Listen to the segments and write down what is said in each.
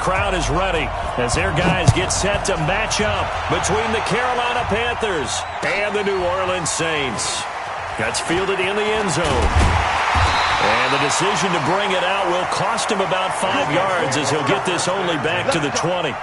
crowd is ready as their guys get set to match up between the Carolina Panthers and the New Orleans Saints. That's fielded in the end zone. And the decision to bring it out will cost him about 5 yards as he'll get this only back to the 20.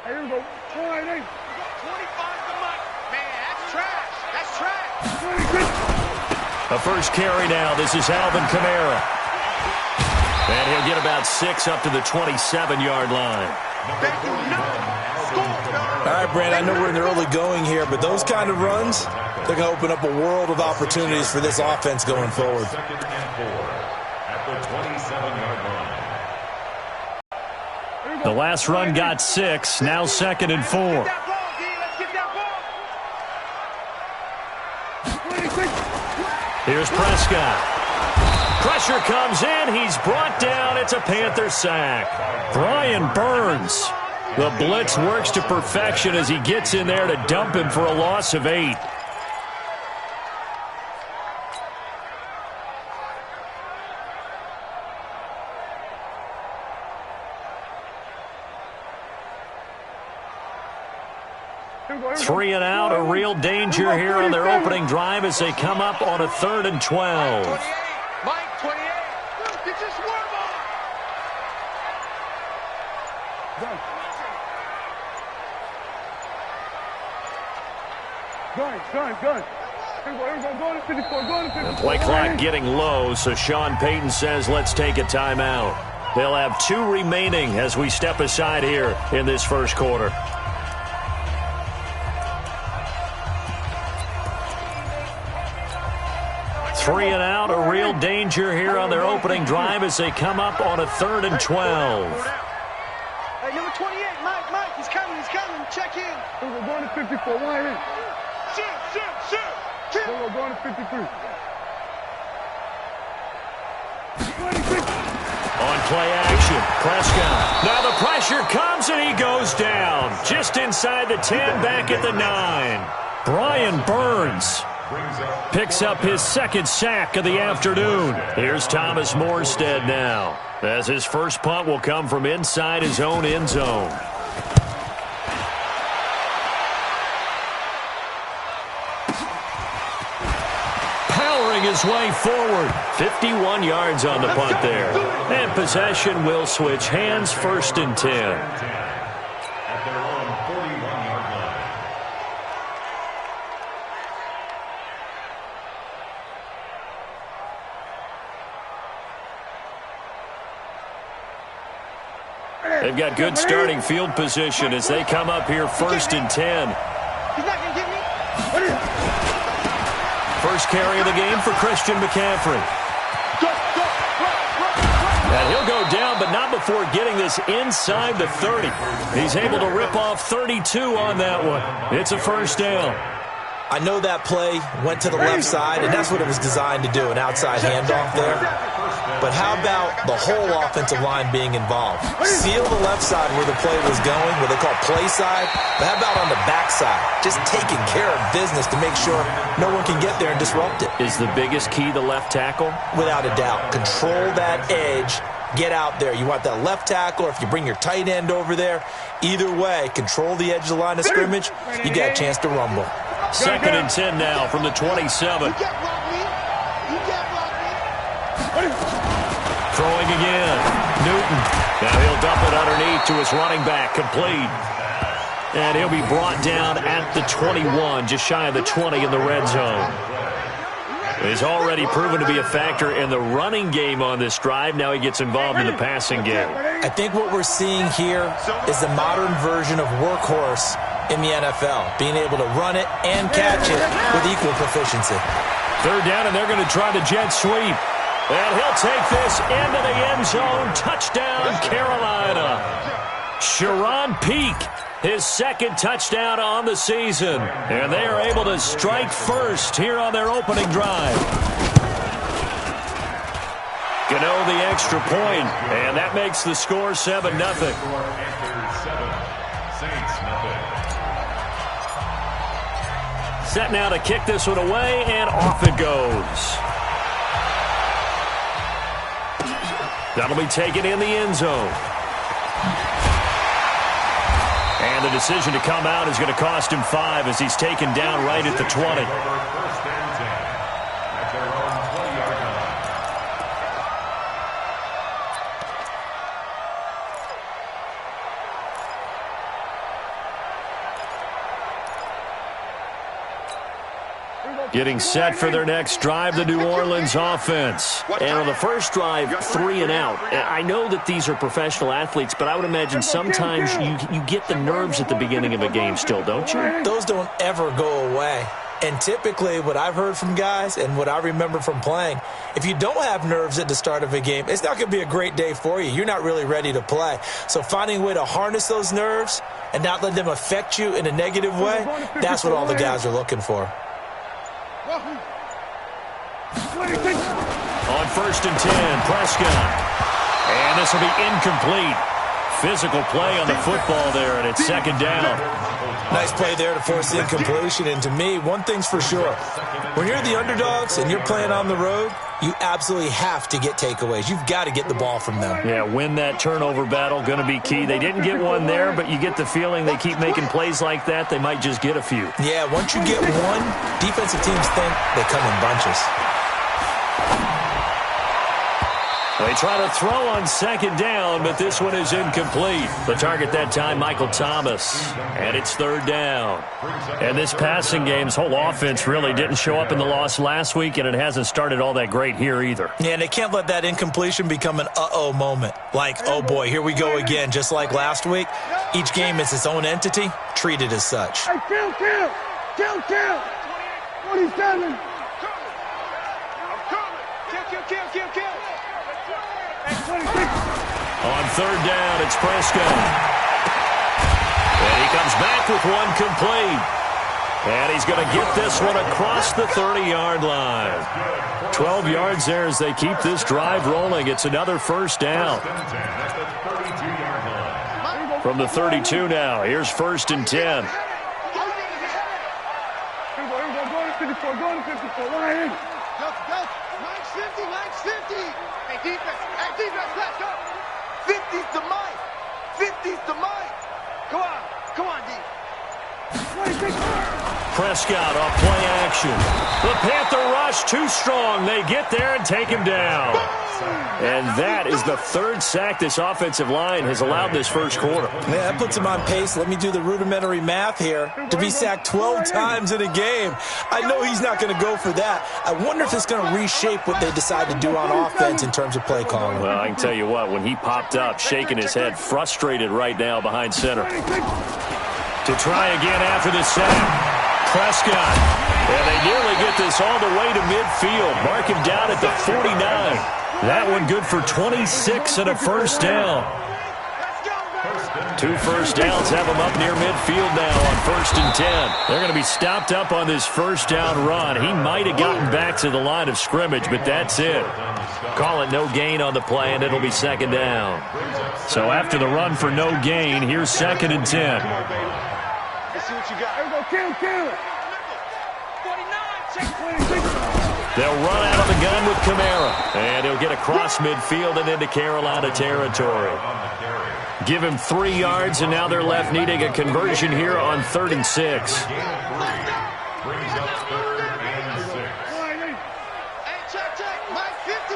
Here we go. 28. 25 to Mike. Man, that's trash. That's trash. A first carry now. This is Alvin Kamara. And he'll get about 6 up to the 27-yard line. All right, Brandon, I know we're in the early going here, but those kind of runs, they're going to open up a world of opportunities for this offense going forward. The last run got 6, now 2nd and 4. Here's Prescott. Pressure comes in. He's brought down. It's a Panther sack. Brian Burns. The blitz works to perfection as he gets in there to dump him for a loss of 8. Three and out, a real danger here on their opening drive as they come up on a 3rd and 12. Mike, 28. Get your swerve on. Gun. Go to 54. The play clock getting low, so Sean Payton says let's take a timeout. They'll have 2 remaining as we step aside here in this first quarter. Three and out, a real danger here on their opening drive as they come up on a 3rd and 12. Hey, number 28, Mike, he's coming. Check in. We're going to 54. Line in. Shoot. We're going to 53. 26. On play action, Prescott. Now the pressure comes and he goes down. Just inside the 10, back at the 9. Brian Burns picks up his 2nd sack of the afternoon. Here's Thomas Morstead now, as his first punt will come from inside his own end zone. Powering his way forward. 51 yards on the punt there. And possession will switch hands, 1st and 10. They've got good starting field position as they come up here 1st and 10. He's not going to get me. First carry of the game for Christian McCaffrey. And he'll go down, but not before getting this inside the 30. He's able to rip off 32 on that one. It's a first down. I know that play went to the left side, and that's what it was designed to do, an outside handoff there. But how about the whole offensive line being involved? Seal the left side where the play was going, what they call play side. But how about on the back side? Just taking care of business to make sure no one can get there and disrupt it. Is the biggest key the left tackle? Without a doubt. Control that edge. Get out there. You want that left tackle, or if you bring your tight end over there, either way, control the edge of the line of scrimmage, you got a chance to rumble. 2nd and 10 now from the 27. Throwing again. Newton. Now he'll dump it underneath to his running back. Complete. And he'll be brought down at the 21, just shy of the 20 in the red zone. He's already proven to be a factor in the running game on this drive. Now he gets involved in the passing game. I think what we're seeing here is the modern version of workhorse in the NFL, being able to run it and catch it with equal proficiency. 3rd down, and they're going to try the jet sweep. And he'll take this into the end zone. Touchdown, Carolina. Sharon Peake his second touchdown on the season. And they are able to strike first here on their opening drive. Gano the extra point, and that makes the score 7-0. Set now to kick this one away, and off it goes. That'll be taken in the end zone. And the decision to come out is going to cost him 5 as he's taken down right at the 20. Getting set for their next drive, the New Orleans offense. And on the first drive, 3 and out. I know that these are professional athletes, but I would imagine sometimes you get the nerves at the beginning of a game still, don't you? Those don't ever go away. And typically what I've heard from guys and what I remember from playing, if you don't have nerves at the start of a game, it's not going to be a great day for you. You're not really ready to play. So finding a way to harness those nerves and not let them affect you in a negative way, that's what all the guys are looking for. On 1st and 10, Prescott. And this will be incomplete. Physical play on the football there, and it's 2nd down. Nice play there to force the incompletion. And to me, one thing's for sure. When you're the underdogs and you're playing on the road, you absolutely have to get takeaways. You've got to get the ball from them. Yeah, win that turnover battle, going to be key. They didn't get one there, but you get the feeling they keep making plays like that, they might just get a few. Yeah, once you get one, defensive teams think they come in bunches. They try to throw on 2nd down, but this one is incomplete. The target that time, Michael Thomas. And it's 3rd down. And this passing game's whole offense really didn't show up in the loss last week, and it hasn't started all that great here either. Yeah, and they can't let that incompletion become an uh-oh moment. Like, oh boy, here we go again, just like last week. Each game is its own entity, treated as such. Hey, kill! 27! Kill! On 3rd down, it's Prescott. And he comes back with one complete. And he's going to get this one across the 30-yard line. 12 yards there as they keep this drive rolling. It's another 1st down. From the 32 now, here's 1st and 10. Go to 54, line in. Go. Mike's 50. Hey, defense, let's go. 50's the Mike. Come on, D. Prescott off play action. The Panther rush too strong. They get there and take him down. And that is the 3rd sack this offensive line has allowed this first quarter. Yeah, that puts him on pace. Let me do the rudimentary math here. To be sacked 12 times in a game. I know he's not going to go for that. I wonder if it's going to reshape what they decide to do on offense in terms of play calling. Well, I can tell you what, when he popped up, shaking his head, frustrated right now behind center. To try again after the sack. Prescott. And they nearly get this all the way to midfield. Mark him down at the 49. That one good for 26 and a 1st down. 2 first downs have them up near midfield now on 1st and 10. They're going to be stopped up on this 1st down run. He might have gotten back to the line of scrimmage, but that's it. Call it no gain on the play, and it'll be 2nd down. So after the run for no gain, here's 2nd and 10. Let's see what you got. Here we go, kill. 49, They'll run out of the gun with Kamara. And he'll get across midfield and into Carolina territory. Give him 3 yards, and now they're left needing a conversion here on 3rd and 6. Brings up 3rd and 6. Hey, check. Mike 50.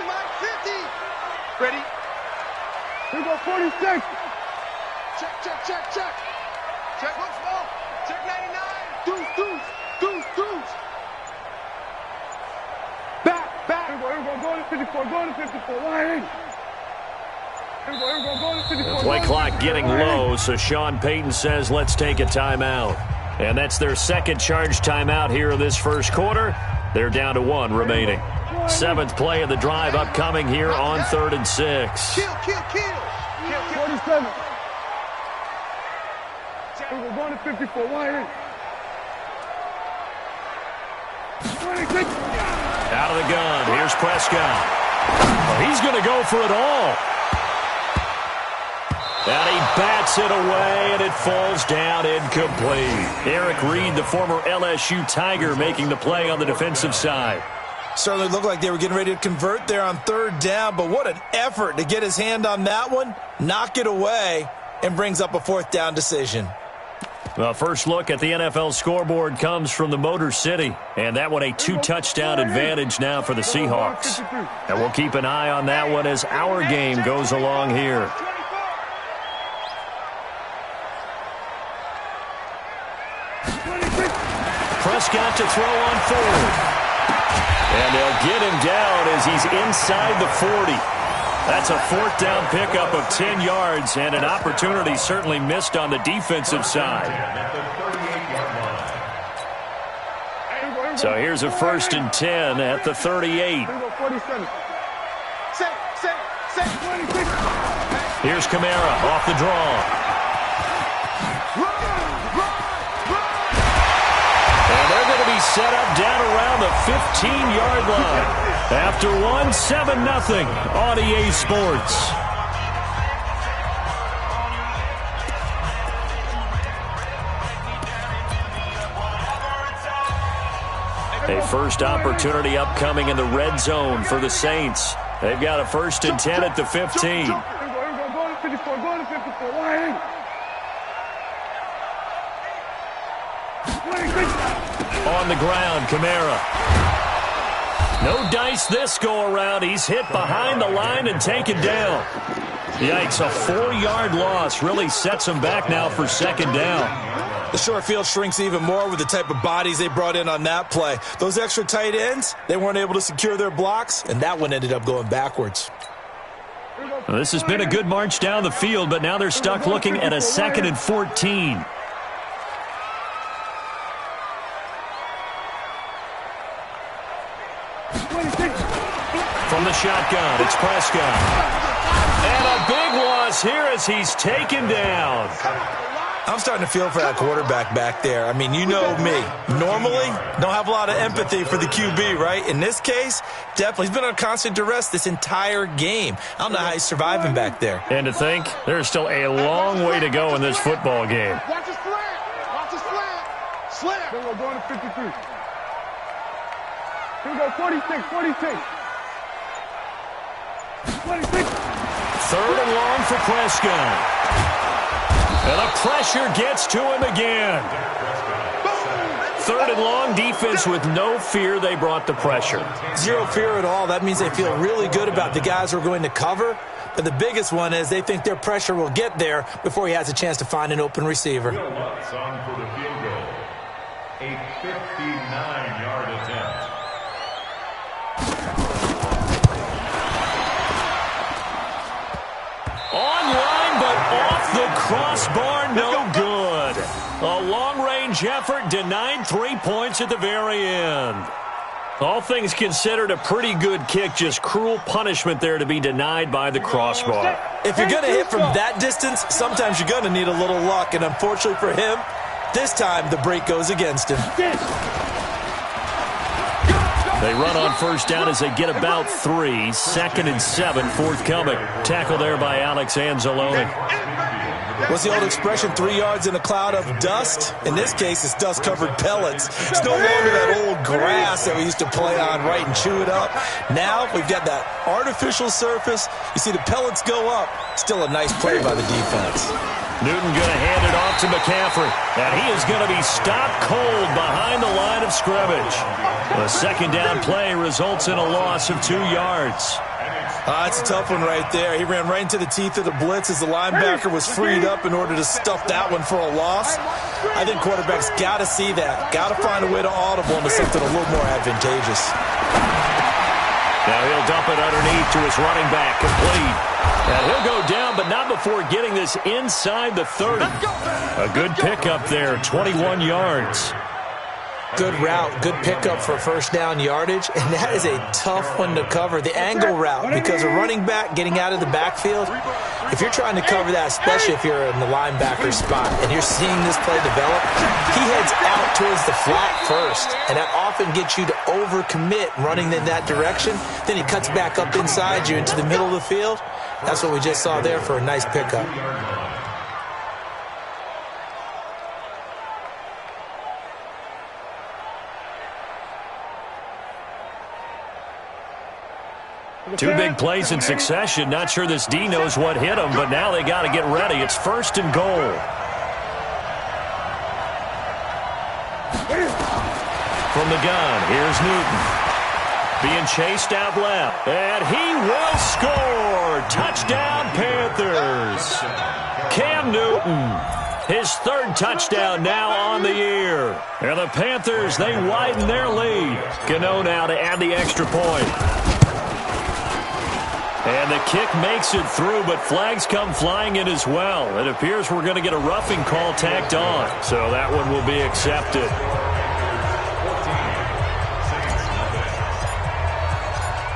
Ready? Here we go, 46. Check. Check one small. Check 99. Deuce. Back. Here we go. Go to 54. Line in. Here we go. Go to 54. Play clock getting low, so Sean Payton says let's take a timeout. And that's their 2nd charge timeout here in this first quarter. They're down to 1 remaining. 7th play of the drive upcoming here on 3rd and 6. Kill. 47. We're going to 54. Wide. 26. Out of the gun. Here's Prescott. Oh, he's going to go for it all. And he bats it away, and it falls down incomplete. Eric Reed, the former LSU Tiger, making the play on the defensive side. Certainly looked like they were getting ready to convert there on third down, but what an effort to get his hand on that one, knock it away, and brings up a fourth down decision. Well, first look at the NFL scoreboard comes from the Motor City, and that one a 2-touchdown advantage now for the Seahawks. And we'll keep an eye on that one as our game goes along here. Prescott to throw on forward. And they'll get him down as he's inside the 40. That's a fourth down pickup of 10 yards and an opportunity certainly missed on the defensive side. So here's a 1st and 10 at the 38. Here's Kamara off the draw. And they're going to be set up down around the 15-yard line. After one, 7-0 on EA Sports. A first opportunity upcoming in the red zone for the Saints. They've got a 1st and 10 at the 15. Go to 54. Go to 54. Wide. 26. On the ground, Kamara. No dice this go-around. He's hit behind the line and taken down. Yikes, a 4-yard loss really sets him back now for 2nd down. The short field shrinks even more with the type of bodies they brought in on that play. Those extra tight ends, they weren't able to secure their blocks, and that one ended up going backwards. Well, this has been a good march down the field, but now they're stuck looking at a 2nd and 14. From the shotgun, it's Prescott. And a big loss here as he's taken down. I'm starting to feel for that quarterback back there. I mean, you know me. Normally, don't have a lot of empathy for the QB, right? In this case, definitely. He's been on constant duress this entire game. I don't know how he's surviving back there. And to think, there's still a long way to go in this football game. Watch his slant. Watch his slant. Slant. Then we're going to 53. Here we go, 46, 46. 26. 3rd and long for Prescott. And the pressure gets to him again. 3rd and long, defense with no fear. They brought the pressure. Zero fear at all. That means they feel really good about the guys who are going to cover. But the biggest one is they think their pressure will get there before he has a chance to find an open receiver. On for the field goal. A 59-yard attempt. Online, but off the crossbar, no good. A long-range effort denied 3 points at the very end. All things considered, a pretty good kick, just cruel punishment there to be denied by the crossbar. If you're going to hit from that distance, sometimes you're going to need a little luck, and unfortunately for him, this time the break goes against him. They run on 1st down as they get about 3. 2nd and 7 forthcoming. Tackle there by Alex Anzalone. What's the old expression, 3 yards in a cloud of dust? In this case, it's dust-covered pellets. It's no longer that old grass that we used to play on, right, and chew it up. Now we've got that artificial surface. You see the pellets go up. Still a nice play by the defense. Newton going to hand it off to McCaffrey. And he is going to be stopped cold behind the line of scrimmage. The 2nd down play results in a loss of 2 yards. It's a tough one right there. He ran right into the teeth of the blitz as the linebacker was freed up in order to stuff that one for a loss. I think quarterbacks got to see that. Got to find a way to audible into something a little more advantageous. Now he'll dump it underneath to his running back, complete. And he'll go down, but not before getting this inside the 30. A good pickup there, 21 yards. Good route, good pickup for first down yardage, and that is a tough one to cover. The angle route, because a running back getting out of the backfield, if you're trying to cover that, especially if you're in the linebacker spot and you're seeing this play develop, he heads out towards the flat first, and that often gets you to overcommit running in that direction. Then he cuts back up inside you into the middle of the field. That's what we just saw there for a nice pickup. Two big plays in succession. Not sure this D knows what hit him, but now they got to get ready. It's 1st and goal. From the gun, here's Newton. Being chased out left, and he will score. Touchdown, Panthers. Cam Newton, his 3rd touchdown now on the year. And the Panthers, they widen their lead. Gano now to add the extra point. And the kick makes it through, but flags come flying in as well. It appears we're going to get a roughing call tacked on, so that one will be accepted.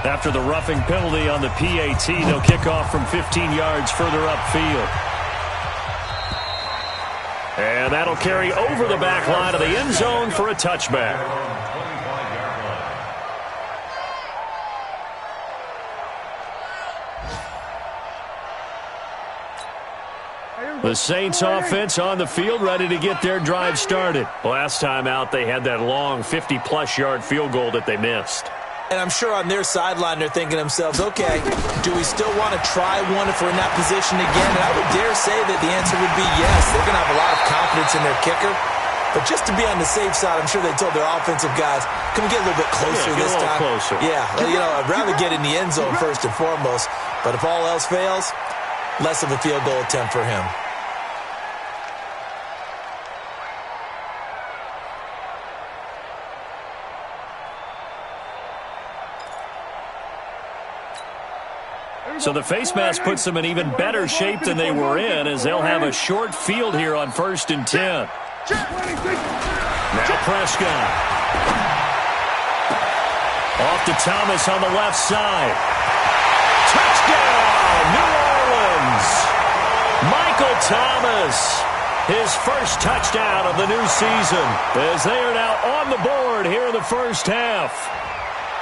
After the roughing penalty on the PAT, they'll kick off from 15 yards further upfield. And that'll carry over the back line of the end zone for a touchback. The Saints offense on the field, ready to get their drive started. Last time out, they had that long 50-plus yard field goal that they missed. And I'm sure on their sideline they're thinking to themselves, okay, do we still want to try one if we're in that position again? And I would dare say that the answer would be yes. They're going to have a lot of confidence in their kicker. But just to be on the safe side, I'm sure they told their offensive guys, can we get a little bit closer this time? Closer. Yeah, I'd rather get in the end zone first and foremost. But if all else fails, less of a field goal attempt for him. So the face mask puts them in even better shape than they were in, as they'll have a short field here on 1st and 10. Now Prescott. Off to Thomas on the left side. Touchdown, New Orleans. Michael Thomas, his first touchdown of the new season, as they are now on the board here in the first half.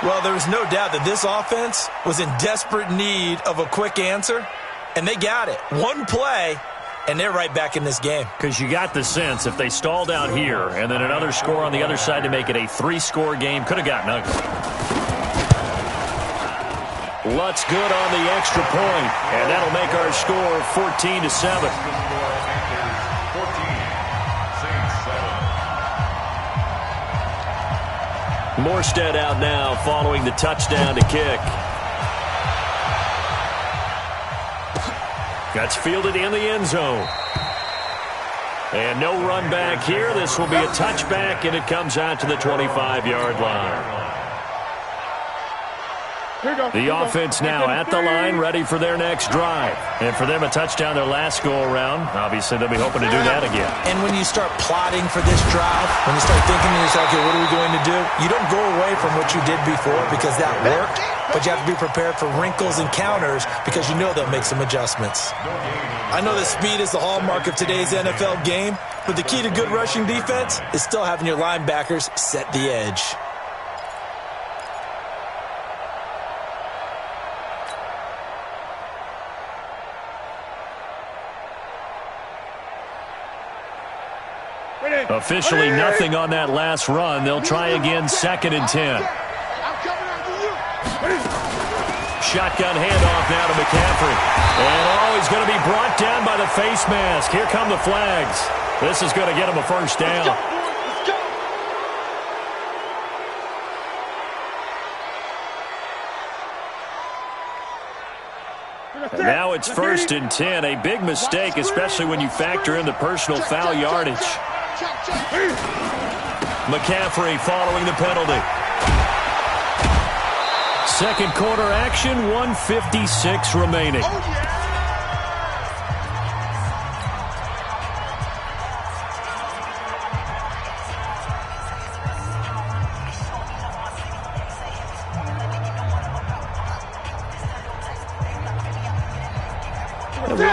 Well, there was no doubt that this offense was in desperate need of a quick answer, and they got it. One play, and they're right back in this game. Because you got the sense if they stalled out here and then another score on the other side to make it a 3-score game, could have gotten ugly. Lutz good on the extra point, and that'll make our score 14-7. Morstead out now following the touchdown to kick. That's fielded in the end zone. And no run back here. This will be a touchback, and it comes out to the 25-yard line. The offense now at the line, ready for their next drive. And for them, a touchdown their last go-around. Obviously, they'll be hoping to do that again. And when you start plotting for this drive, when you start thinking to yourself, okay, what are we going to do? You don't go away from what you did before because that worked, but you have to be prepared for wrinkles and counters because you know they'll make some adjustments. I know that speed is the hallmark of today's NFL game, but the key to good rushing defense is still having your linebackers set the edge. Officially nothing on that last run. They'll try again, 2nd and 10. Shotgun handoff now to McCaffrey. And he's going to be brought down by the face mask. Here come the flags. This is going to get him a first down. And now it's 1st and 10. A big mistake, especially when you factor in the personal foul yardage. McCaffrey following the penalty. Second quarter action, 1:56 remaining.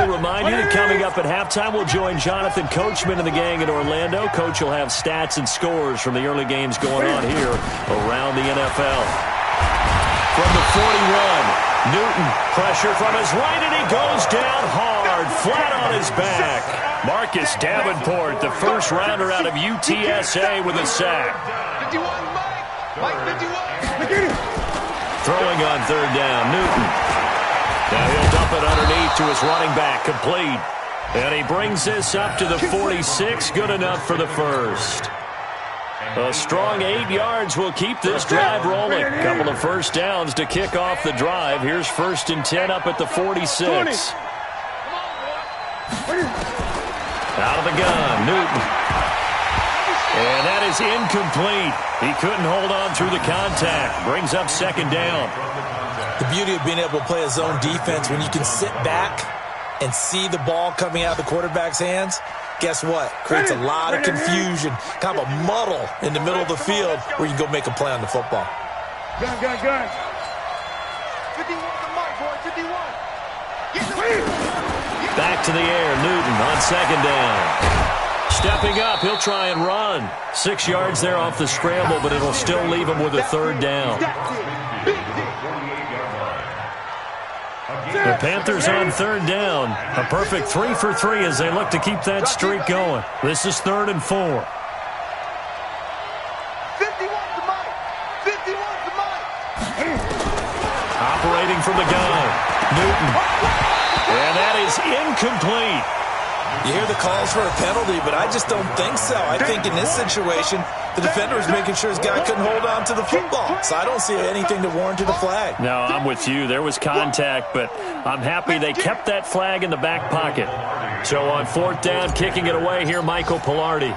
remind you that coming up at halftime, we'll join Jonathan Coachman and the gang in Orlando. Coach will have stats and scores from the early games going on here around the NFL. From the 41, Newton, pressure from his right, and he goes down hard, flat on his back. Marcus Davenport, the first rounder out of UTSA with a sack. 51, Mike 51. Throwing on third down, Newton. Now he'll dump it underneath to his running back, complete. And he brings this up to the 46, good enough for the first. A strong 8 yards will keep this drive rolling. A couple of first downs to kick off the drive. Here's 1st and 10 up at the 46. Out of the gun, Newton. And that is incomplete. He couldn't hold on through the contact. Brings up 2nd down. The beauty of being able to play a zone defense, when you can sit back and see the ball coming out of the quarterback's hands, guess what? Creates a lot of confusion, kind of a muddle in the middle of the field where you can go make a play on the football. Gun. 51 to Mike, boy, 51. Back to the air, Newton on 2nd down. Stepping up, he'll try and run. 6 yards there off the scramble, but it'll still leave him with a 3rd down. The Panthers on 3rd down. A perfect 3 for 3 as they look to keep that streak going. This is 3rd and 4. 51 to Mike. 51 to Mike. Operating from the gun, Newton. And that is incomplete. You hear the calls for a penalty, but I just don't think so. I think in this situation, the defender was making sure his guy couldn't hold on to the football. So I don't see anything that warranted a flag. No, I'm with you. There was contact, but I'm happy they kept that flag in the back pocket. So on 4th down, kicking it away here, Michael Pilardi.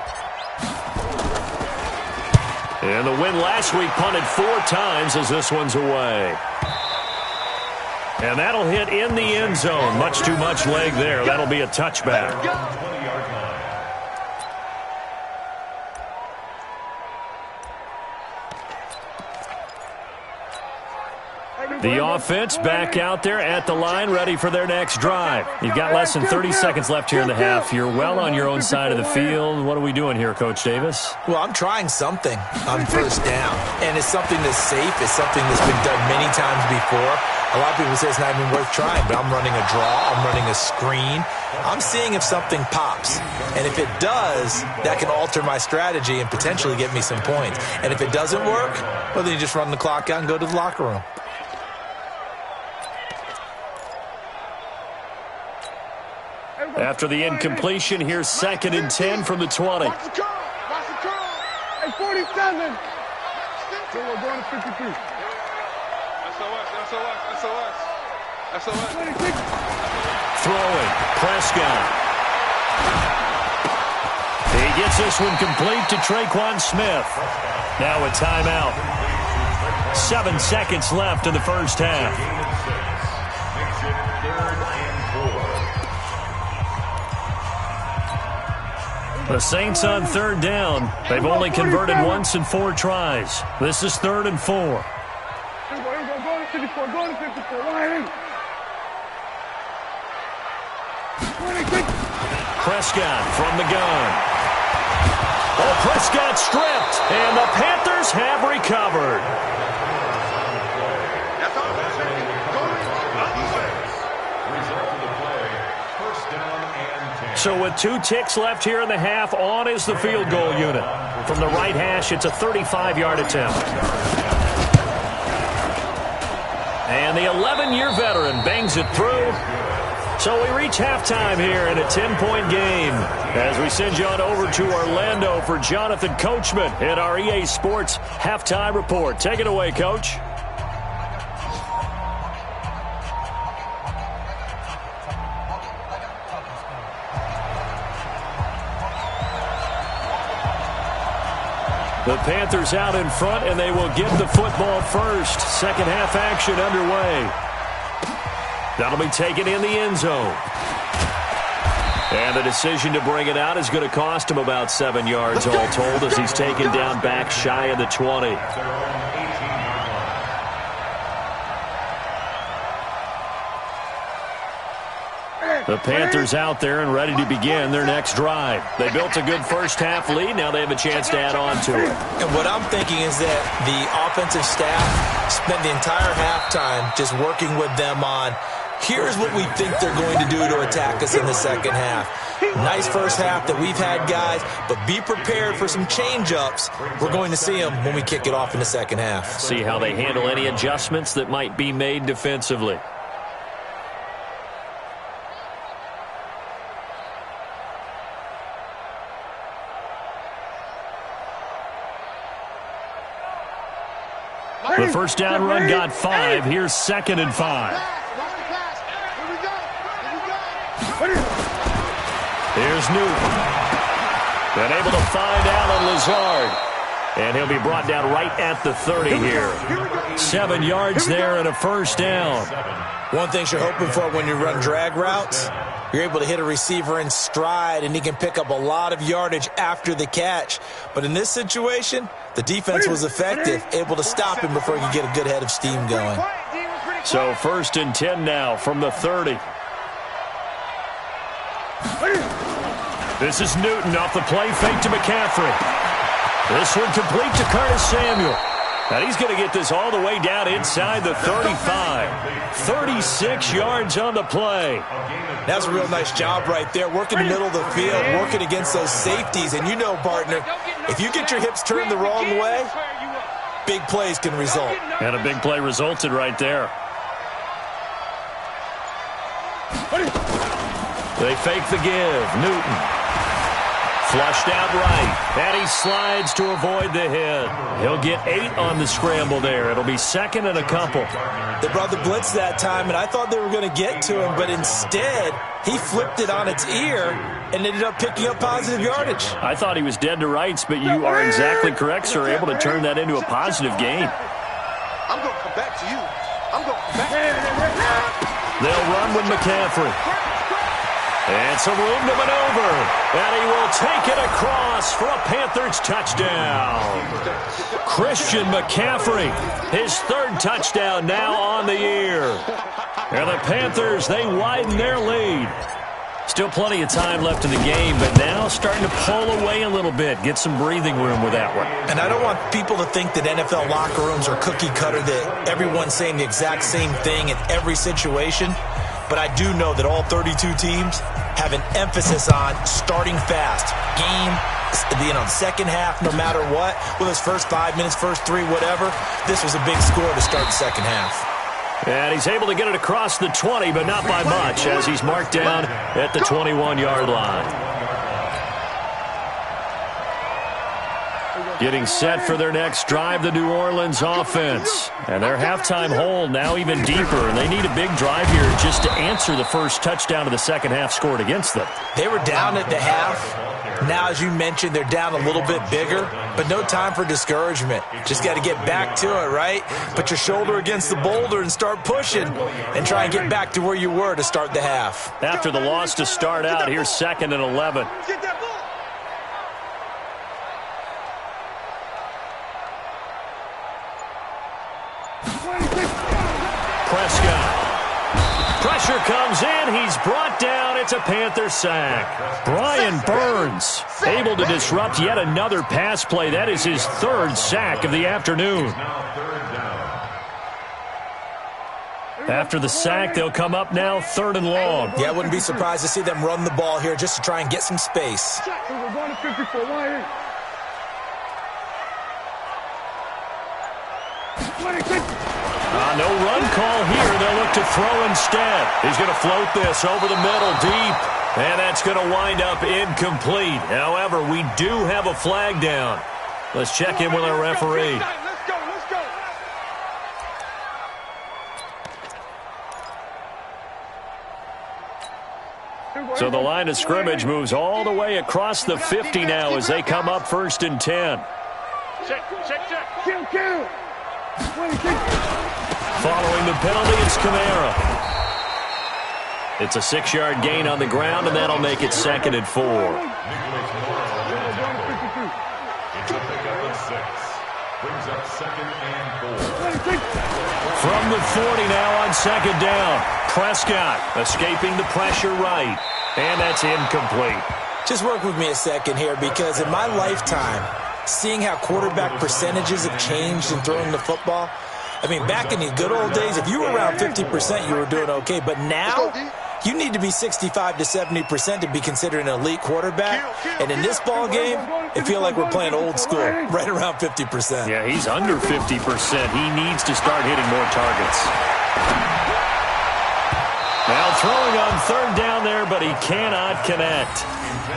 And the win last week punted 4 times as this one's away. And that'll hit in the end zone. Much too much leg there. That'll be a touchback. The offense back out there at the line, ready for their next drive. You've got less than 30 seconds left here in the half. You're well on your own side of the field. What are we doing here, Coach Davis? Well, I'm trying something on 1st down, and it's something that's safe. It's something that's been done many times before. A lot of people say it's not even worth trying, but I'm running a draw. I'm running a screen. I'm seeing if something pops. And if it does, that can alter my strategy and potentially get me some points. And if it doesn't work, well, then you just run the clock out and go to the locker room. After the incompletion, here's 2nd and 10 from the 20. Watch the curl. Hey, 47. So we're going to 53. SOS. 26. Throwing, Prescott. He gets this one complete to Traquan Smith. Now a timeout. 7 seconds left in the first half. The Saints on 3rd down. They've only converted once in 4 tries. This is 3rd and 4. Go to 54. Go to 54. Prescott from the gun. Oh, Prescott stripped, and the Panthers have recovered. So with 2 ticks left here in the half, on is the field goal unit. From the right hash, it's a 35-yard attempt. And the 11-year veteran bangs it through. So we reach halftime here in a 10-point game as we send you on over to Orlando for Jonathan Coachman in our EA Sports Halftime Report. Take it away, Coach. The Panthers out in front, and they will get the football first. Second half action underway. That'll be taken in the end zone. And the decision to bring it out is going to cost him about 7 yards all told as he's taken down back shy of the 20. The Panthers out there and ready to begin their next drive. They built a good first-half lead. Now they have a chance to add on to it. And what I'm thinking is that the offensive staff spent the entire halftime just working with them on, here's what we think they're going to do to attack us in the second half. Nice first half that we've had, guys, but be prepared for some change-ups. We're going to see them when we kick it off in the second half. See how they handle any adjustments that might be made defensively. The first down run got 5. Here's 2nd and 5. Here's Newton. Been able to find Alan Lazard. And he'll be brought down right at the 30 here. 7 yards there and a first down. One thing you're hoping for when you run drag routes, you're able to hit a receiver in stride, and he can pick up a lot of yardage after the catch. But in this situation, the defense was effective, able to stop him before he could get a good head of steam going. So 1st and 10 now from the 30. This is Newton off the play fake to McCaffrey. This one complete to Curtis Samuel. And he's going to get this all the way down inside the 35. 36 yards on the play. That's a real nice job right there, working the middle of the field, working against those safeties. And you know, partner, if you get your hips turned the wrong way, big plays can result. And a big play resulted right there. They fake the give. Newton. Flushed out right, and he slides to avoid the hit. He'll get 8 on the scramble there. It'll be 2nd and a couple. They brought the blitz that time, and I thought they were going to get to him, but instead, he flipped it on its ear and ended up picking up positive yardage. I thought he was dead to rights, but you are exactly correct, sir. Able to turn that into a positive gain. I'm going to come back to you. I'm going to come back. They'll run with McCaffrey. And some room to maneuver. And he will take it across for a Panthers touchdown. Christian McCaffrey, his 3rd touchdown now on the year. And the Panthers, they widen their lead. Still plenty of time left in the game, but now starting to pull away a little bit. Get some breathing room with that one. And I don't want people to think that NFL locker rooms are cookie cutter, that everyone's saying the exact same thing in every situation. But I do know that all 32 teams have an emphasis on starting fast. Game, second half, no matter what. Whether it's first 5 minutes, first 3, whatever. This was a big score to start the second half. And he's able to get it across the 20, but not by much, as he's marked down at the 21-yard line. Getting set for their next drive, the New Orleans offense. And their halftime hole now even deeper, and they need a big drive here just to answer the first touchdown of the second half scored against them. They were down at the half. Now, as you mentioned, they're down a little bit bigger, but no time for discouragement. Just got to get back to it, right? Put your shoulder against the boulder and start pushing and try and get back to where you were to start the half. After the loss to start out, here's 2nd and 11. Prescott. Pressure comes in. He's brought down. It's a Panther sack. Brian Burns able to disrupt yet another pass play. That is his 3rd sack of the afternoon. After the sack, they'll come up now 3rd and long. Yeah, I wouldn't be surprised to see them run the ball here just to try and get some space. We're going to 54. Why? No run call here. They'll look to throw instead. He's going to float this over the middle deep. And that's going to wind up incomplete. However, we do have a flag down. Let's check in with our referee. Let's go. So the line of scrimmage moves all the way across the 50 now as they come up 1st and 10. Check. Kill. Following the penalty, it's Kamara. It's a 6-yard gain on the ground, and that'll make it 2nd and 4. Brings up 2nd and 4. From the 40 now on 2nd down. Prescott escaping the pressure right. And that's incomplete. Just work with me a second here, because in my lifetime, seeing how quarterback percentages have changed in throwing the football, I mean, back in the good old days, if you were around 50%, you were doing okay. But now, you need to be 65 to 70% to be considered an elite quarterback. And in this ball game, it feels like we're playing old school, right around 50%. Yeah, he's under 50%. He needs to start hitting more targets. Now throwing on third down there, but he cannot connect.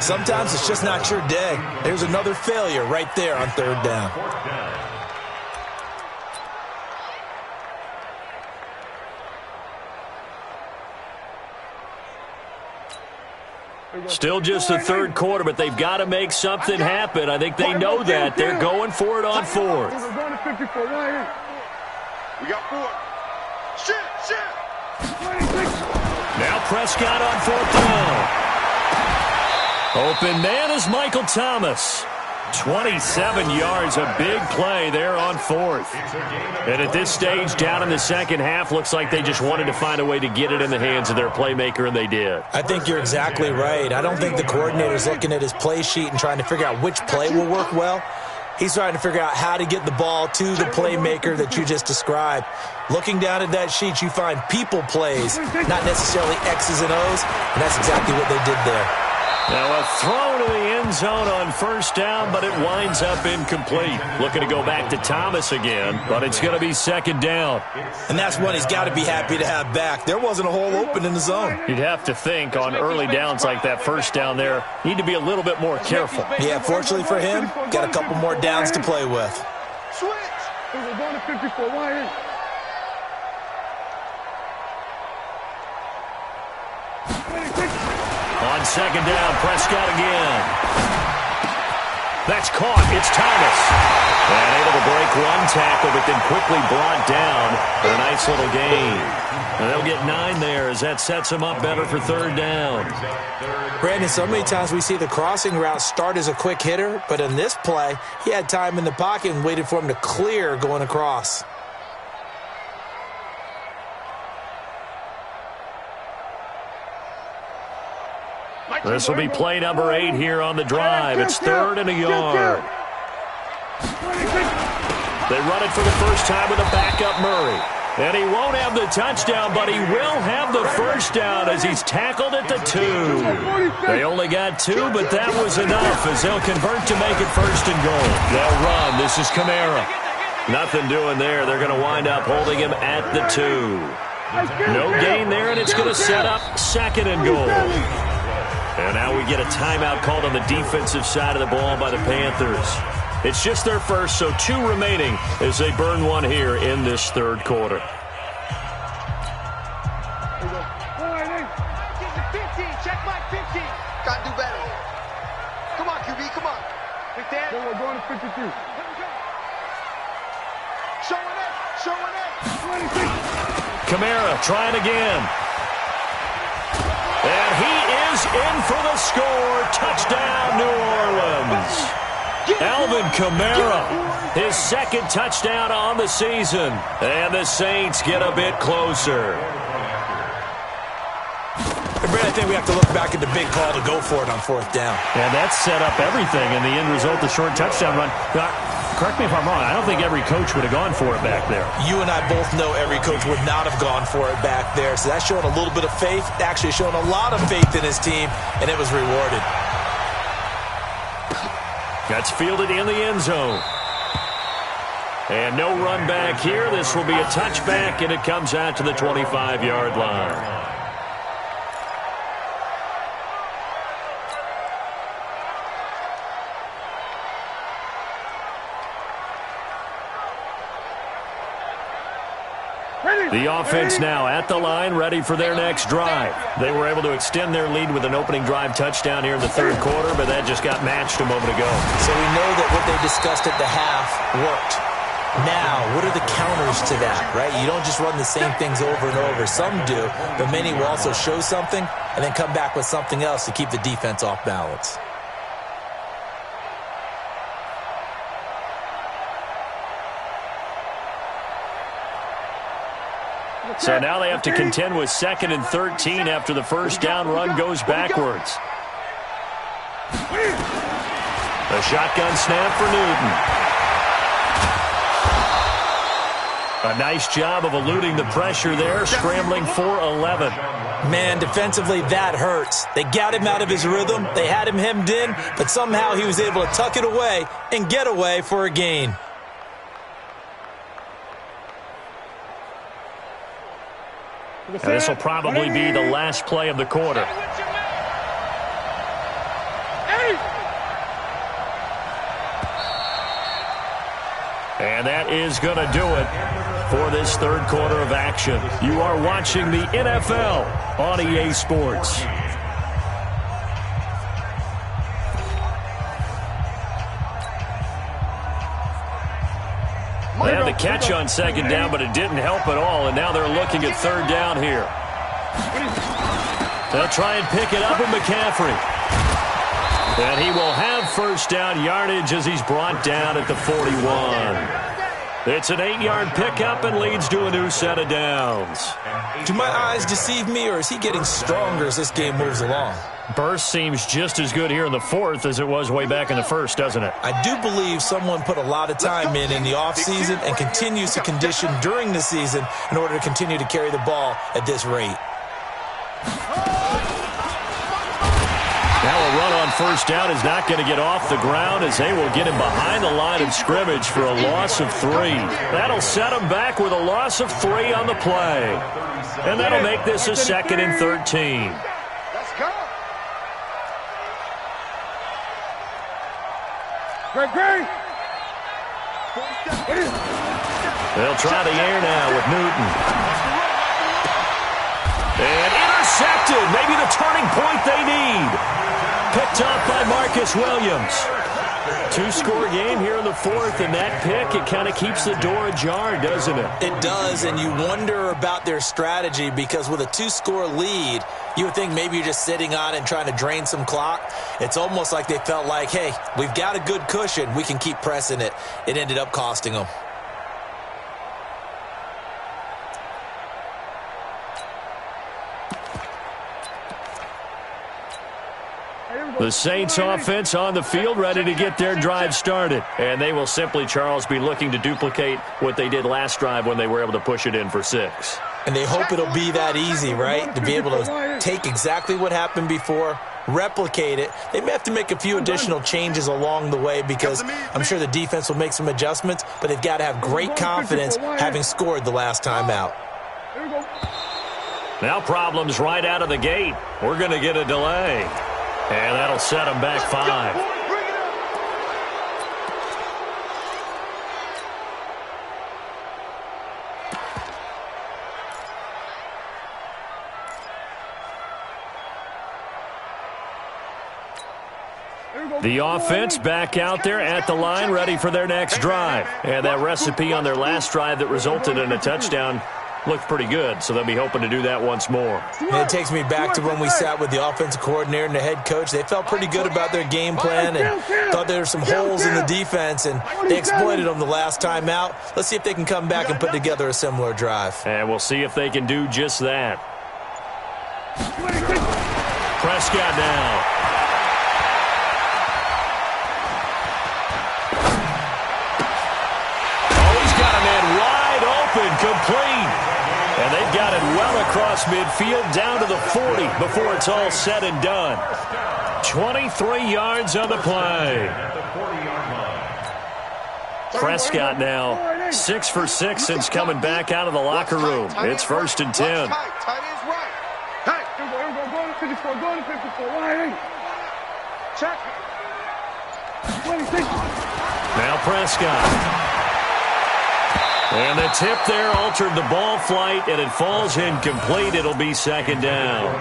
Sometimes it's just not your day. There's another failure right there on third down. Still just the third quarter, but they've got to make something happen. I think they know that. They're going for it on fourth. We're going to 54. We got 4. Shit. 26. Now Prescott on fourth down. Open man is Michael Thomas. 27 yards, a big play there on fourth. And at this stage, down in the second half, looks like they just wanted to find a way to get it in the hands of their playmaker, and they did. I think you're exactly right. I don't think the coordinator's looking at his play sheet and trying to figure out which play will work well. He's trying to figure out how to get the ball to the playmaker that you just described. Looking down at that sheet, you find people plays, not necessarily X's and O's, and that's exactly what they did there. Now a throw to the end zone on first down, but it winds up incomplete. Looking to go back to Thomas again, but it's going to be second down. And that's one he's got to be happy to have back. There wasn't a hole open in the zone. You'd have to think on early downs like that first down there, need to be a little bit more careful. Yeah, fortunately for him, got a couple more downs to play with. Switch. We're going to 54. Why? On second down, Prescott again. That's caught. It's Thomas. And able to break one tackle, but then quickly brought down for a nice little gain. And they'll get 9 there as that sets them up better for third down. Brandon, so many times we see the crossing route start as a quick hitter, but in this play, he had time in the pocket and waited for him to clear going across. This will be play number 8 here on the drive. It's 3rd and a yard. They run it for the first time with a backup Murray. And he won't have the touchdown, but he will have the first down as he's tackled at the 2. They only got 2, but that was enough as they'll convert to make it 1st and goal. They'll run. This is Kamara. Nothing doing there. They're going to wind up holding him at the 2. No gain there, and it's going to set up 2nd and goal. And now we get a timeout called on the defensive side of the ball by the Panthers. It's just their first, so 2 remaining as they burn one here in this third quarter. Check my 50. Got to do better. Come on, QB, come on. We're going to 52. Showing it. 26. Kamara trying again. And he is in for the score. Touchdown, New Orleans. Alvin Kamara, his 2nd touchdown on the season. And the Saints get a bit closer. And Brad, I think we have to look back at the big call to go for it on 4th down. And that set up everything in the end result, the short touchdown run. Now, correct me if I'm wrong, I don't think every coach would have gone for it back there. You and I both know every coach would not have gone for it back there. So that's showing a little bit of faith, actually showing a lot of faith in his team, and it was rewarded. That's fielded in the end zone. And no run back here. This will be a touchback, and it comes out to the 25-yard line. The offense now at the line, ready for their next drive. They were able to extend their lead with an opening drive touchdown here in the third quarter, but that just got matched a moment ago. So we know that what they discussed at the half worked. Now, what are the counters to that, right? You don't just run the same things over and over. Some do, but many will also show something and then come back with something else to keep the defense off balance. So now they have to contend with 2nd and 13 after the first down run goes backwards. A shotgun snap for Newton. A nice job of eluding the pressure there, scrambling for 11. Man, defensively, that hurts. They got him out of his rhythm. They had him hemmed in, but somehow he was able to tuck it away and get away for a gain. Now, this will probably be the last play of the quarter. And that is going to do it for this third quarter of action. You are watching the NFL on EA Sports. They had the catch on 2nd down, but it didn't help at all, and now they're looking at 3rd down here. They'll try and pick it up with McCaffrey. And he will have 1st down yardage as he's brought down at the 41. It's an 8-yard pickup and leads to a new set of downs. Do my eyes deceive me, or is he getting stronger as this game moves along? Burst seems just as good here in the 4th as it was way back in the 1st, doesn't it? I do believe someone put a lot of time in the offseason and continues to condition during the season in order to continue to carry the ball at this rate. Now a run on 1st down is not going to get off the ground as they will get him behind the line of scrimmage for a loss of 3. That'll set him back with a loss of 3 on the play. And that'll make this a 2nd and 13. Let's go. Great. They'll try the air now with Newton. And intercepted. Maybe the turning point they need. Picked up by Marcus Williams. 2-score game here in the 4th, and that pick, it kind of keeps the door ajar, doesn't it? It does, and you wonder about their strategy because with a 2-score lead, you would think maybe you're just sitting on it and trying to drain some clock. It's almost like they felt like, hey, we've got a good cushion. We can keep pressing it. It ended up costing them. The Saints offense on the field ready to get their drive started. And they will simply, Charles, be looking to duplicate what they did last drive when they were able to push it in for 6. And they hope it'll be that easy, right? To be able to take exactly what happened before, replicate it. They may have to make a few additional changes along the way because I'm sure the defense will make some adjustments, but they've got to have great confidence having scored the last time out. Now problems right out of the gate. We're going to get a delay. And that'll set them back 5. The offense back out there at the line, ready for their next drive. And that recipe on their last drive that resulted in a touchdown looked pretty good, so they'll be hoping to do that once more. And it takes me back to when we sat with the offensive coordinator and the head coach. They felt pretty good about their game plan and thought there were some holes in the defense, and they exploited them the last time out. Let's see if they can come back and put together a similar drive. And we'll see if they can do just that. Prescott now. Complete. And they've got it well across midfield down to the 40 before it's all said and done. 23 yards on the play. Prescott now 6 for 6 since coming back out of the locker room. It's 1st and 10. Now Prescott. And the tip there altered the ball flight, and it falls incomplete. It'll be 2nd down.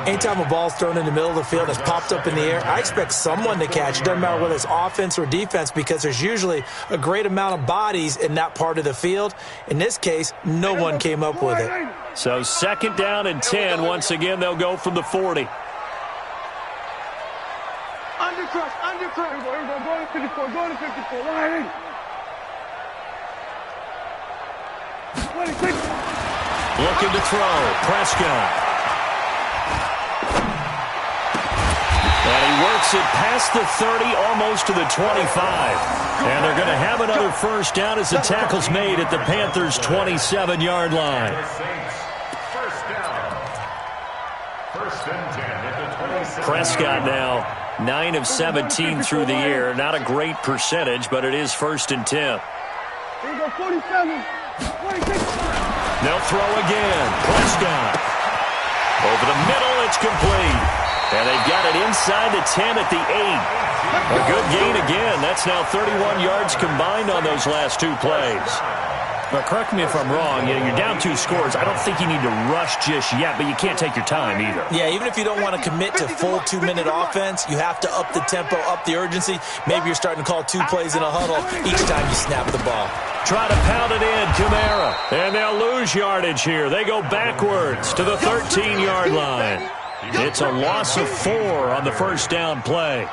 Anytime a ball's thrown in the middle of the field that's popped up in the air, I expect someone to catch. It doesn't matter whether it's offense or defense because there's usually a great amount of bodies in that part of the field. In this case, no one came up with it. So 2nd down and 10. Once again, they'll go from the 40. Go to 54, go to 54, line. Looking to throw. Prescott. And he works it past the 30, almost to the 25. And they're going to have another first down as the tackle's made at the Panthers' 27-yard line. Prescott now 9 of 17 through the air. Not a great percentage, but it is 1st and 10. Here we go, 47. 26. They'll throw again. Prescott. Over the middle, it's complete. And they've got it inside the 10 at the 8. A good gain again. That's now 31 yards combined on those last 2 plays. But correct me if I'm wrong. You're down 2 scores. I don't think you need to rush just yet, but you can't take your time either. Yeah, even if you don't want to commit to full 2-minute offense, you have to up the tempo, up the urgency. Maybe you're starting to call 2 plays in a huddle each time you snap the ball. Try to pound it in, Kamara. And they'll lose yardage here. They go backwards to the 13-yard line. It's a loss of 4 on the first down play.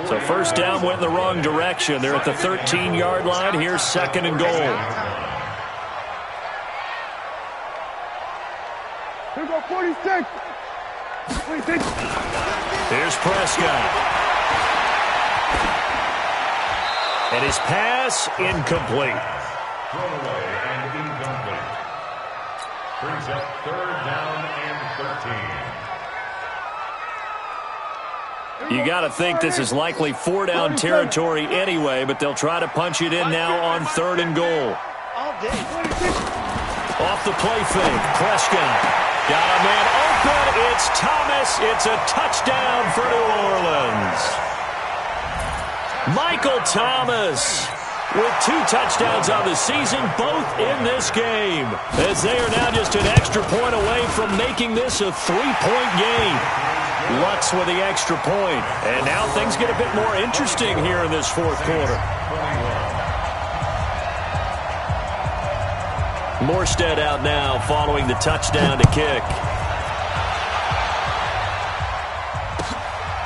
So first down went in the wrong direction. They're at the 13-yard line. Here's 2nd and goal. Here we go, 46. 26. Here's Prescott. And his pass incomplete. Thrown away and incomplete. Brings up 3rd down and 13. You got to think this is likely 4-down territory anyway, but they'll try to punch it in now on 3rd and goal. Off the play fake, Prescott. Got a man open. It's Thomas. It's a touchdown for New Orleans. Michael Thomas with 2 touchdowns on the season, both in this game, as they are now just an extra point away from making this a 3-point game. Lutz with the extra point. And now things get a bit more interesting here in this 4th quarter. Morstead out now following the touchdown to kick.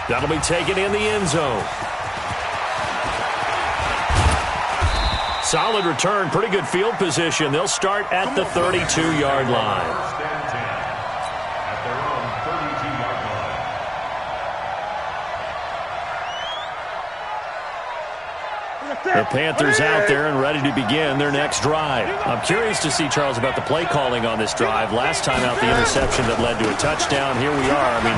That'll be taken in the end zone. Solid return, pretty good field position. They'll start at the 32-yard line. The Panthers out there and ready to begin their next drive. I'm curious to see, Charles, about the play calling on this drive. Last time out, the interception that led to a touchdown. Here we are. I mean,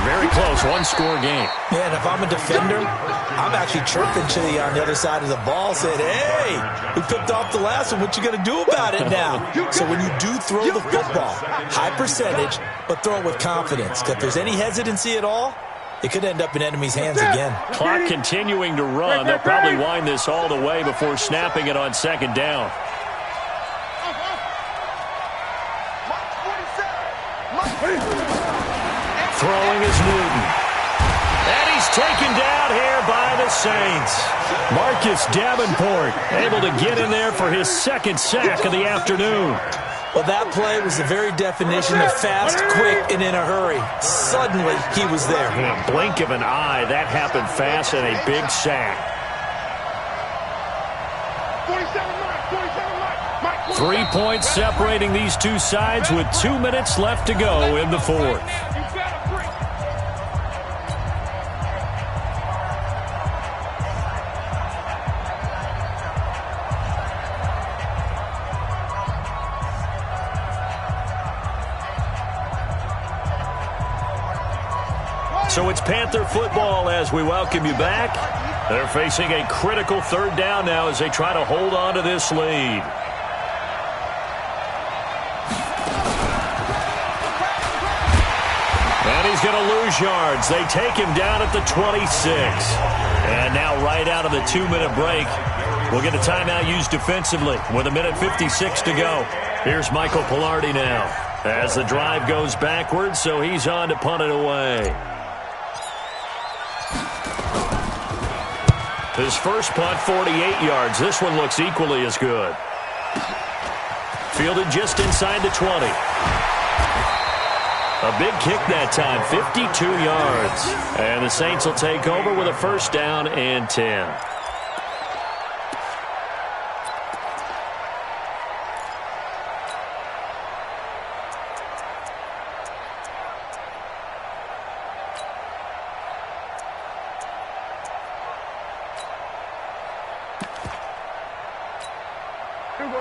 very close, 1-score game. Yeah, and if I'm a defender, I'm actually chirping to you on the other side of the ball, saying, hey, we picked off the last one. What you going to do about it now? So when you do throw the football, high percentage, but throw it with confidence. Because if there's any hesitancy at all, it could end up in enemy's hands again. Clock continuing to run. They'll probably wind this all the way before snapping it on 2nd down. Throwing is Newton. And he's taken down here by the Saints. Marcus Davenport able to get in there for his 2nd sack of the afternoon. Well, that play was the very definition of fast, quick, and in a hurry. Suddenly, he was there. In a blink of an eye, that happened fast and a big sack. 3 points separating these two sides with 2 minutes left to go in the 4th. So it's Panther football as we welcome you back. They're facing a critical 3rd down now as they try to hold on to this lead. And he's going to lose yards. They take him down at the 26. And now right out of the 2-minute break, we'll get a timeout used defensively with 1:56 to go. Here's Michael Pilardi now as the drive goes backwards, so he's on to punt it away. His first punt, 48 yards. This one looks equally as good. Fielded just inside the 20. A big kick that time, 52 yards. And the Saints will take over with a 1st down and 10.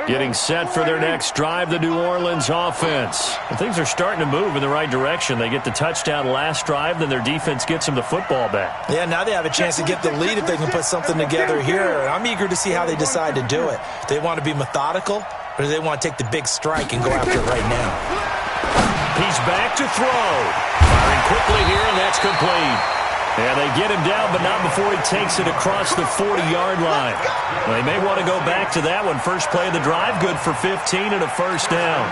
Getting set for their next drive, the New Orleans offense. And things are starting to move in the right direction. They get the touchdown last drive, then their defense gets them the football back. Yeah, now they have a chance to get the lead if they can put something together here. I'm eager to see how they decide to do it. Do they want to be methodical, or do they want to take the big strike and go after it right now? He's back to throw. Firing quickly here, and that's complete. And they get him down, but not before he takes it across the 40-yard line. Well, they may want to go back to that one. First play of the drive, good for 15 and a first down.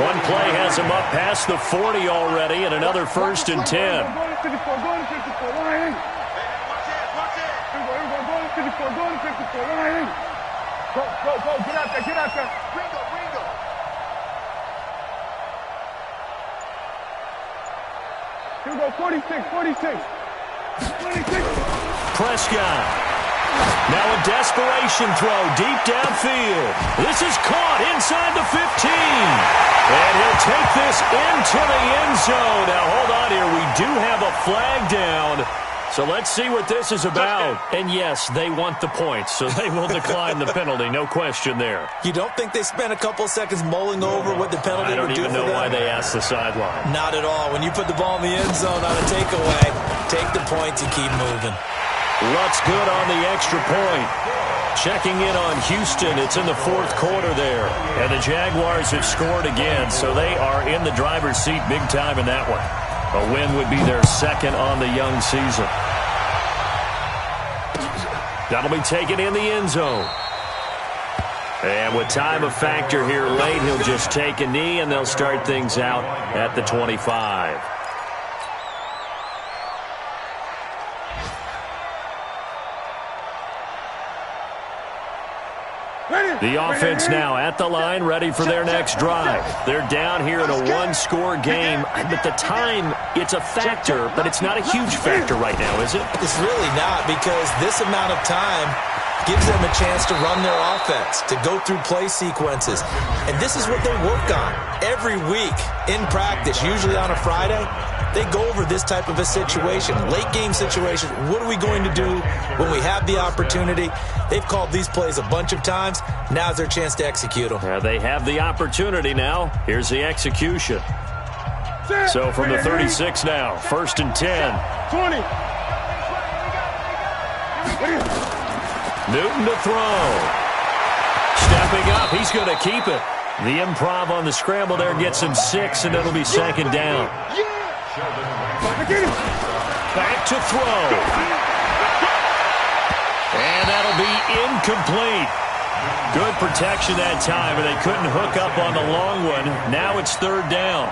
One play has him up past the 40 already, and another first and 10. Go to 54, go to 54, Ryan. Go to 54, go to 54, Ryan. Go, get out there, get out there. Ringo. Here we go, 46. Prescott. Now a desperation throw deep downfield. This is caught inside the 15. And he'll take this into the end zone. Now hold on here. We do have a flag down. So let's see what this is about. And yes, they want the points, so they will decline the penalty. No question there. You don't think they spent a couple seconds mulling over what the penalty would do for them? I don't even know why they asked the sideline. Not at all. When you put the ball in the end zone on a takeaway, take the points and keep moving. Luck's good on the extra point. Checking in on Houston. It's in the fourth quarter there. And the Jaguars have scored again, so they are in the driver's seat big time in that one. A win would be their second on the young season. That'll be taken in the end zone. And with time a factor here late, he'll just take a knee, and they'll start things out at the 25. The offense now at the line, ready for their next drive. They're down here in a one-score game, but the time, it's a factor, but it's not a huge factor right now, is it? It's really not, because this amount of time gives them a chance to run their offense, to go through play sequences. And this is what they work on every week in practice, usually on a Friday. They go over this type of a situation, late game situation. What are we going to do when we have the opportunity? They've called these plays a bunch of times. Now's their chance to execute them. They have the opportunity now. Here's the execution. So from the 36 now, first and 10. 20. Newton to throw. Stepping up, he's going to keep it. The improv on the scramble there gets him 6, and it'll be second down. Back to throw. And that'll be incomplete. Good protection that time, and they couldn't hook up on the long one. Now it's third down.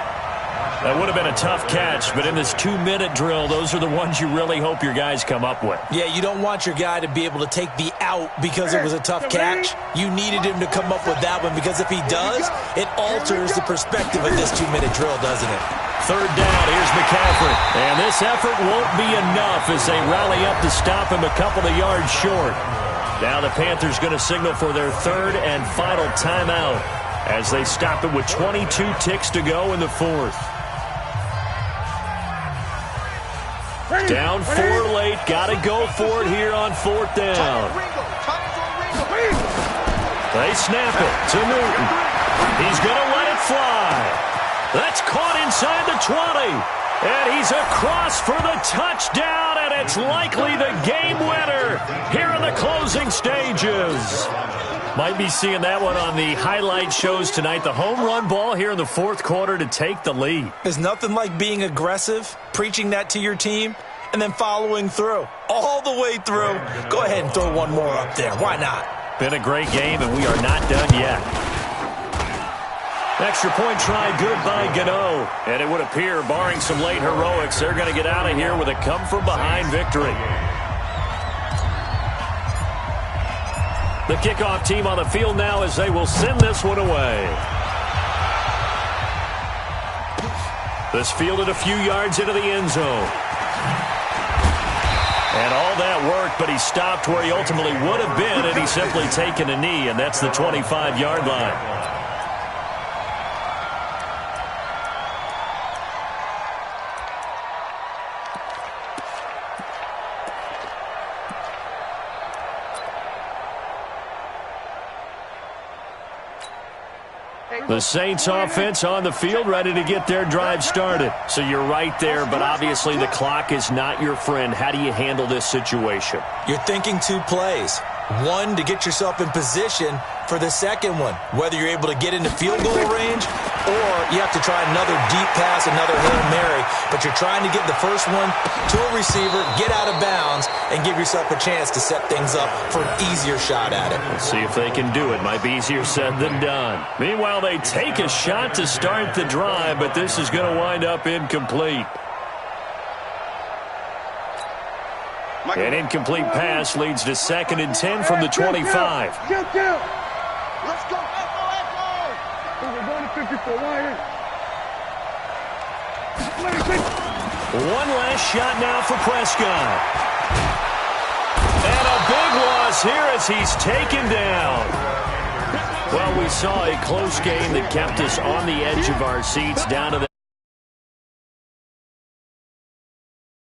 That would have been a tough catch, but in this 2-minute drill, those are the ones you really hope your guys come up with. Yeah, you don't want your guy to be able to take the out because it was a tough catch. You needed him to come up with that one, because if he does, it alters the perspective of this 2-minute drill, doesn't it? Third down, here's McCaffrey. And this effort won't be enough as they rally up to stop him a couple of yards short. Now the Panthers going to signal for their third and final timeout as they stop it with 22 ticks to go in the fourth. Down 4 late. Got to go for it here on fourth down. They snap it to Newton. He's going to let it fly. That's caught inside the 20. And he's across for the touchdown, and it's likely the game winner here in the closing stages. Might be seeing that one on the highlight shows tonight. The home run ball here in the fourth quarter to take the lead. There's nothing like being aggressive, preaching that to your team, and then following through. All the way through. Go ahead and throw one more up there. Why not? Been a great game, and we are not done yet. Extra point try good by Gano. And it would appear, barring some late heroics, they're going to get out of here with a come-from-behind victory. The kickoff team on the field now as they will send this one away. This fielded a few yards into the end zone. And all that worked, but he stopped where he ultimately would have been had he simply taken a knee, and that's the 25-yard line. The Saints offense on the field, ready to get their drive started. So you're right there, but obviously the clock is not your friend. How do you handle this situation? You're thinking two plays. One, to get yourself in position for the second one, whether you're able to get into field goal range or you have to try another deep pass, another Hail Mary, but you're trying to get the first one to a receiver, get out of bounds, and give yourself a chance to set things up for an easier shot at it. Let's see if they can do it. Might be easier said than done. Meanwhile, they take a shot to start the drive, but this is going to wind up incomplete. An incomplete pass leads to 2nd and 10 from the 25. Jump down. Let's go. We're going to 54. One last shot now for Prescott. And a big loss here as he's taken down. Well, we saw a close game that kept us on the edge of our seats down to the